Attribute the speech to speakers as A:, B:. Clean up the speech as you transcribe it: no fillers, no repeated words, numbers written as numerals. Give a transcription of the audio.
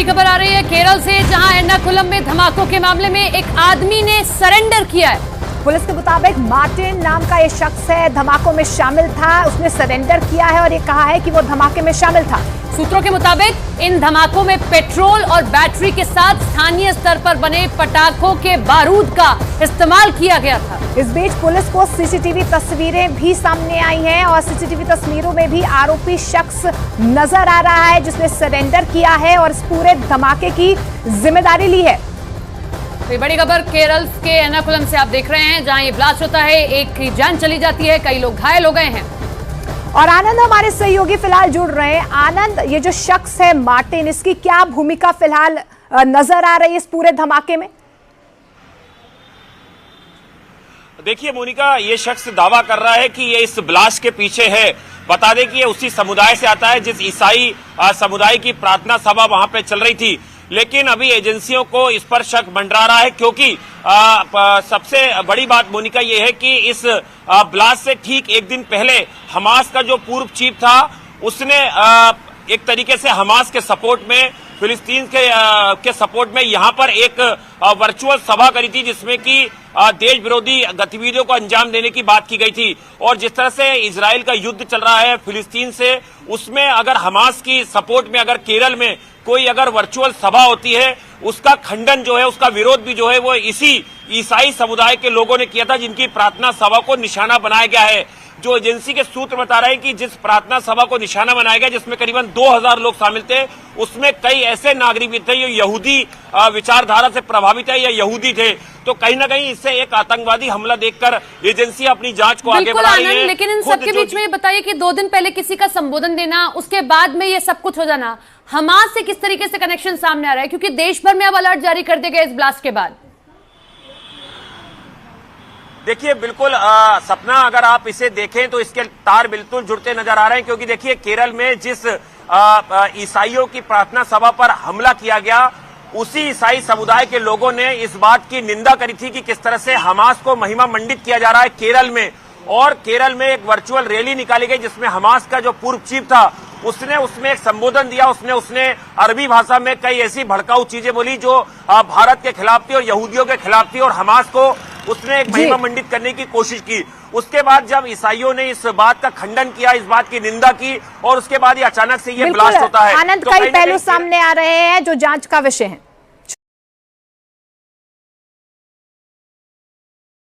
A: खबर आ रही है केरल से, जहां एर्नाकुलम में धमाकों के मामले में एक आदमी ने सरेंडर किया है।
B: पुलिस के मुताबिक मार्टिन नाम का ये शख्स है, धमाकों में शामिल था। उसने सरेंडर किया है और ये कहा है कि वो धमाके में शामिल था।
A: सूत्रों के मुताबिक इन धमाकों में पेट्रोल और बैटरी के साथ स्थानीय स्तर पर बने पटाखों के बारूद का इस्तेमाल किया गया था।
B: इस बीच पुलिस को सीसीटीवी तस्वीरें भी सामने आई हैं और सीसीटीवी तस्वीरों में भी आरोपी शख्स नजर आ रहा है जिसने सरेंडर किया है और इस पूरे धमाके की जिम्मेदारी ली है।
A: तो बड़ी खबर केरल के एर्नाकुलम से आप देख रहे हैं, जहां ये ब्लास्ट होता है, एक की जान चली जाती है, कई लोग घायल हो गए हैं।
B: और आनंद हमारे सहयोगी फिलहाल जुड़ रहे हैं। आनंद, ये जो शख्स है मार्टिन, इसकी क्या भूमिका फिलहाल नजर आ रही है इस पूरे धमाके में?
C: देखिए मोनिका, ये शख्स दावा कर रहा है कि ये इस ब्लास्ट के पीछे है। बता दें कि ये उसी समुदाय से आता है जिस ईसाई समुदाय की प्रार्थना सभा वहां पे चल रही थी। लेकिन अभी एजेंसियों को इस पर शक मंडरा रहा है, क्योंकि सबसे बड़ी बात मोनिका ये है कि इस ब्लास्ट से ठीक एक दिन पहले हमास का जो पूर्व चीफ था, उसने एक तरीके से हमास के सपोर्ट में, फिलिस्तीन के सपोर्ट में यहाँ पर एक वर्चुअल सभा करी थी, जिसमें कि देश विरोधी गतिविधियों को अंजाम देने की बात की गई थी। और जिस तरह से इजराइल का युद्ध चल रहा है फिलिस्तीन से, उसमें अगर हमास की सपोर्ट में अगर केरल में कोई अगर वर्चुअल सभा होती है, उसका खंडन जो है, उसका विरोध भी जो है वो इसी ईसाई समुदाय के लोगों ने किया था, जिनकी प्रार्थना सभा को निशाना बनाया गया है। जो एजेंसी के सूत्र बता रहे हैं कि जिस प्रार्थना सभा को निशाना बनाया गया, जिसमें करीबन 2000 लोग शामिल थे, उसमें कई ऐसे नागरिक भी थे जो यहूदी विचारधारा से प्रभावित है या यहूदी थे। तो कहीं ना कहीं इससे एक आतंकवादी हमला देखकर एजेंसी अपनी जांच को आगे बढ़ा रही है।
A: लेकिन इन सबके बीच में ये बताइए कि 2 दिन पहले किसी का संबोधन देना, उसके बाद में ये सब कुछ हो जाना, हमास से किस तरीके से कनेक्शन सामने आ रहा है? क्योंकि देश भर में अब अलर्ट जारी कर दिए गए इस ब्लास्ट के बाद।
C: देखिए बिल्कुल सपना, अगर आप इसे देखें तो इसके तार बिल्कुल जुड़ते नजर आ रहे हैं, क्योंकि देखिए केरल में जिस ईसाइयों की प्रार्थना सभा पर हमला किया गया, उसी ईसाई समुदाय के लोगों ने इस बात की निंदा करी थी कि किस तरह से हमास को महिमा मंडित किया जा रहा है केरल में। और केरल में एक वर्चुअल रैली निकाली गई, जिसमें हमास का जो पूर्व चीफ था, उसने उसमें एक संबोधन दिया। उसने अरबी भाषा में कई ऐसी भड़काऊ चीजें बोली जो भारत के खिलाफ थी और यहूदियों के खिलाफ थी, और हमास को उसने एक महिमा मंडित करने की कोशिश की। उसके बाद जब ईसाइयों ने इस बात का खंडन किया, इस बात की निंदा की, और उसके बाद ये अचानक से ये ब्लास्ट होता है।
B: आनंद, कई पहलू सामने आ रहे हैं जो जांच का विषय है।